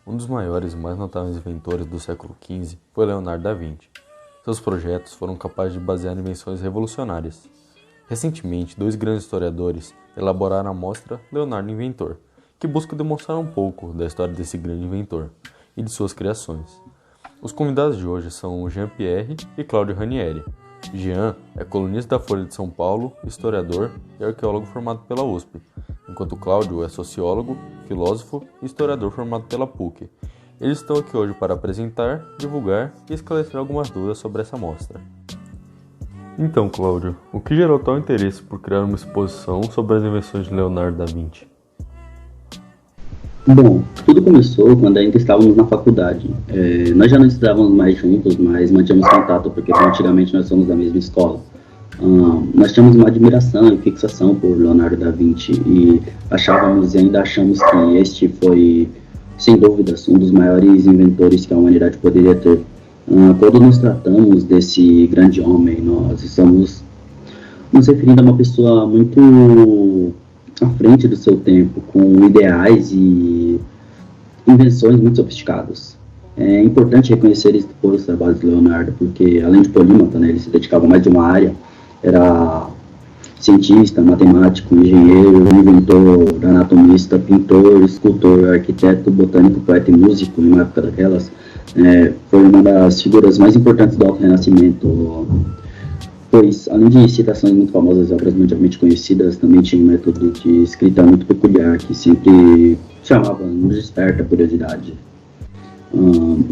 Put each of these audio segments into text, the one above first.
Um dos maiores e mais notáveis inventores do século XV foi Leonardo da Vinci. Seus projetos foram capazes de basear invenções revolucionárias. Recentemente, dois grandes historiadores elaboraram a mostra Leonardo Inventor, que busca demonstrar um pouco da história desse grande inventor e de suas criações. Os convidados de hoje são Jean-Pierre e Cláudio Ranieri. Jean é colunista da Folha de São Paulo, historiador e arqueólogo formado pela USP, enquanto Cláudio é sociólogo, filósofo e historiador formado pela PUC. Eles estão aqui hoje para apresentar, divulgar e esclarecer algumas dúvidas sobre essa mostra. Então, Cláudio, o que gerou tal interesse por criar uma exposição sobre as invenções de Leonardo da Vinci? Bom, tudo começou quando ainda estávamos na faculdade. Nós já não estudávamos mais juntos, mas mantínhamos contato porque antigamente nós somos da mesma escola. Nós tínhamos uma admiração e fixação por Leonardo da Vinci e achávamos e ainda achamos que este foi, sem dúvidas, um dos maiores inventores que a humanidade poderia ter. Quando nos tratamos desse grande homem, nós estamos nos referindo a uma pessoa muito à frente do seu tempo, com ideais e invenções muito sofisticadas. É importante reconhecer e expor os trabalhos de Leonardo, porque além de polímata, né, ele se dedicava a mais de uma área, era cientista, matemático, engenheiro, inventor, anatomista, pintor, escultor, arquiteto, botânico, poeta e músico, em uma época daquelas. Foi uma das figuras mais importantes do Alto Renascimento, pois, além de citações muito famosas e obras mundialmente conhecidas, também tinha um método de escrita muito peculiar, que sempre nos desperta a curiosidade.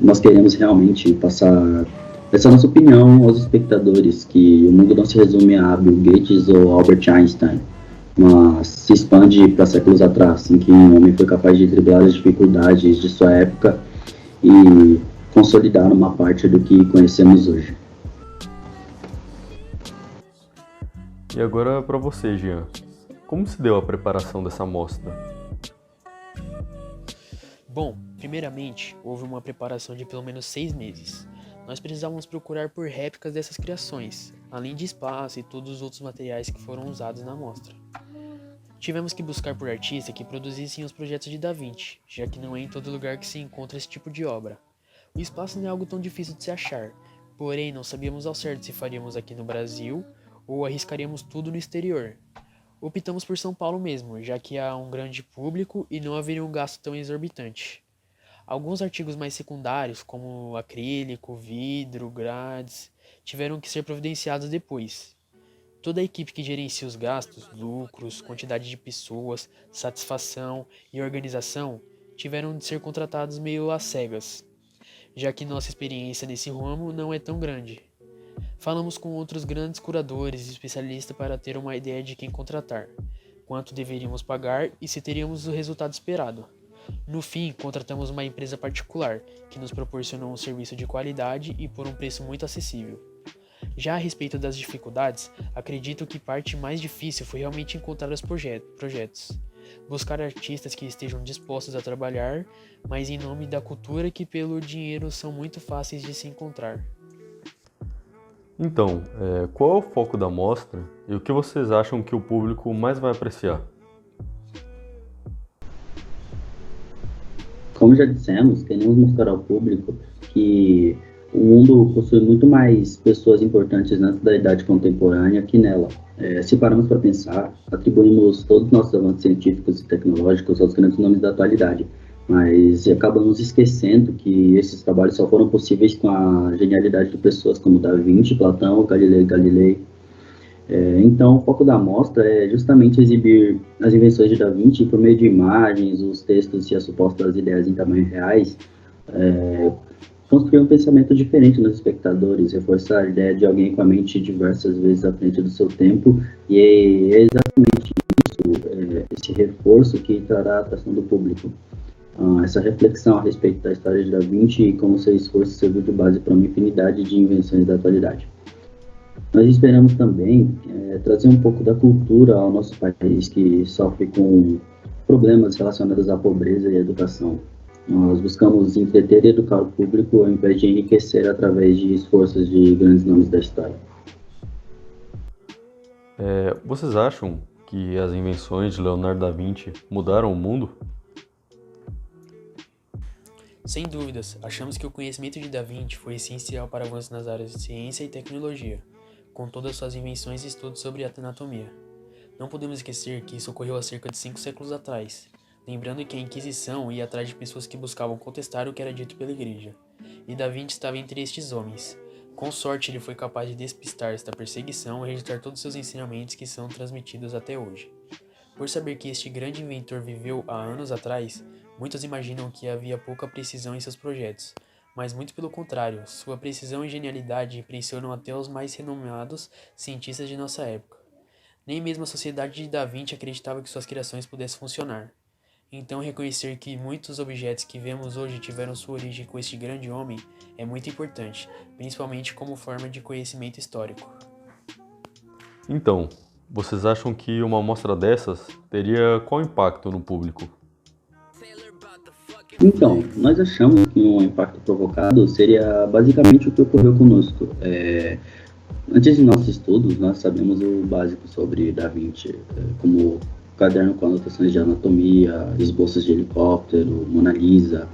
Nós queremos realmente passar essa nossa opinião aos espectadores, que o mundo não se resume a Bill Gates ou Albert Einstein, mas se expande para séculos atrás, em que um homem foi capaz de driblar as dificuldades de sua época e consolidar uma parte do que conhecemos hoje. E agora para você, Jean. Como se deu a preparação dessa mostra? Bom, primeiramente, houve uma preparação de pelo menos 6 meses. Nós precisávamos procurar por réplicas dessas criações, além de espaço e todos os outros materiais que foram usados na mostra. Tivemos que buscar por artistas que produzissem os projetos de Da Vinci, já que não é em todo lugar que se encontra esse tipo de obra. O espaço não é algo tão difícil de se achar, porém não sabíamos ao certo se faríamos aqui no Brasil ou arriscaríamos tudo no exterior. Optamos por São Paulo mesmo, já que há um grande público e não haveria um gasto tão exorbitante. Alguns artigos mais secundários, como acrílico, vidro, grades, tiveram que ser providenciados depois. Toda a equipe que gerencia os gastos, lucros, quantidade de pessoas, satisfação e organização tiveram de ser contratados meio às cegas, já que nossa experiência nesse ramo não é tão grande. Falamos com outros grandes curadores e especialistas para ter uma ideia de quem contratar, quanto deveríamos pagar e se teríamos o resultado esperado. No fim, contratamos uma empresa particular, que nos proporcionou um serviço de qualidade e por um preço muito acessível. Já a respeito das dificuldades, acredito que parte mais difícil foi realmente encontrar os projetos. Buscar artistas que estejam dispostos a trabalhar, mas em nome da cultura que pelo dinheiro são muito fáceis de se encontrar. Então, qual é o foco da mostra e o que vocês acham que o público mais vai apreciar? Como já dissemos, queremos mostrar ao público que o mundo possui muito mais pessoas importantes antes da idade contemporânea que nela. Se pararmos para pensar, atribuímos todos os nossos avanços científicos e tecnológicos aos grandes nomes da atualidade, mas acabamos esquecendo que esses trabalhos só foram possíveis com a genialidade de pessoas como Da Vinci, Platão, Galileu Galilei. Então, o foco da mostra é justamente exibir as invenções de Da Vinci por meio de imagens, os textos e as supostas ideias em tamanhos reais, construir um pensamento diferente nos espectadores, reforçar a ideia de alguém com a mente diversas vezes à frente do seu tempo, e é exatamente isso, esse reforço que trará a atração do público. Essa reflexão a respeito da história de Da Vinci e como seu esforço serviu de base para uma infinidade de invenções da atualidade. Nós esperamos também trazer um pouco da cultura ao nosso país, que sofre com problemas relacionados à pobreza e à educação. Nós buscamos entreter e educar o público ao invés de enriquecer através de esforços de grandes nomes da história. Vocês acham que as invenções de Leonardo da Vinci mudaram o mundo? Sem dúvidas, achamos que o conhecimento de Da Vinci foi essencial para avanços nas áreas de ciência e tecnologia, com todas suas invenções e estudos sobre anatomia. Não podemos esquecer que isso ocorreu há cerca de 5 séculos atrás, lembrando que a Inquisição ia atrás de pessoas que buscavam contestar o que era dito pela Igreja, e Da Vinci estava entre estes homens. Com sorte, ele foi capaz de despistar esta perseguição e registrar todos seus ensinamentos que são transmitidos até hoje. Por saber que este grande inventor viveu há anos atrás, muitos imaginam que havia pouca precisão em seus projetos, mas muito pelo contrário, sua precisão e genialidade impressionam até os mais renomados cientistas de nossa época. Nem mesmo a sociedade de Da Vinci acreditava que suas criações pudessem funcionar. Então, reconhecer que muitos objetos que vemos hoje tiveram sua origem com este grande homem é muito importante, principalmente como forma de conhecimento histórico. Então, vocês acham que uma amostra dessas teria qual impacto no público? Então, nós achamos que um impacto provocado seria basicamente o que ocorreu conosco. Antes de nossos estudos, nós sabemos o básico sobre Da Vinci, como caderno com anotações de anatomia, esboços de helicóptero, Mona Lisa,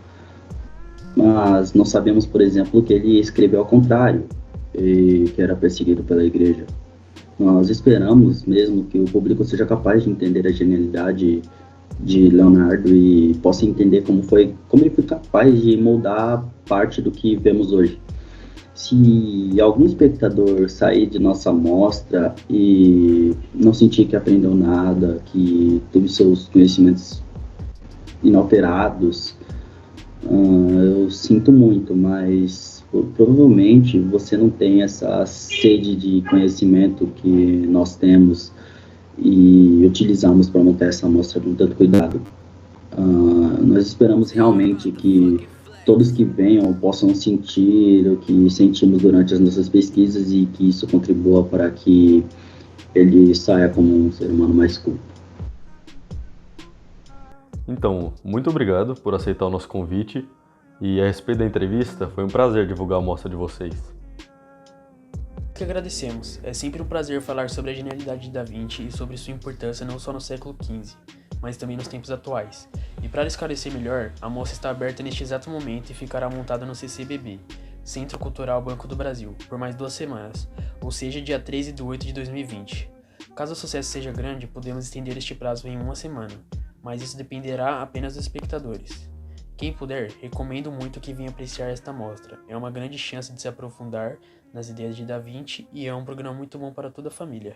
mas não sabemos, por exemplo, que ele escreveu ao contrário e que era perseguido pela igreja. Nós esperamos mesmo que o público seja capaz de entender a genialidade de Leonardo e possa entender como ele foi capaz de moldar parte do que vemos hoje. Se algum espectador sair de nossa amostra e não sentir que aprendeu nada, que teve seus conhecimentos inalterados, eu sinto muito, mas provavelmente você não tem essa sede de conhecimento que nós temos e utilizamos para montar essa amostra com tanto cuidado. Nós esperamos realmente que todos que venham possam sentir o que sentimos durante as nossas pesquisas e que isso contribua para que ele saia como um ser humano mais culto. Então, muito obrigado por aceitar o nosso convite e a respeito da entrevista, foi um prazer divulgar a amostra de vocês. Que agradecemos. É sempre um prazer falar sobre a genialidade de Da Vinci e sobre sua importância não só no século XV, mas também nos tempos atuais. E para esclarecer melhor, a amostra está aberta neste exato momento e ficará montada no CCBB, Centro Cultural Banco do Brasil, por mais 2 semanas, ou seja, dia 13/8 de 2020. Caso o sucesso seja grande, podemos estender este prazo em 1 semana, mas isso dependerá apenas dos espectadores. Quem puder, recomendo muito que venha apreciar esta amostra. É uma grande chance de se aprofundar nas ideias de Da Vinci e é um programa muito bom para toda a família.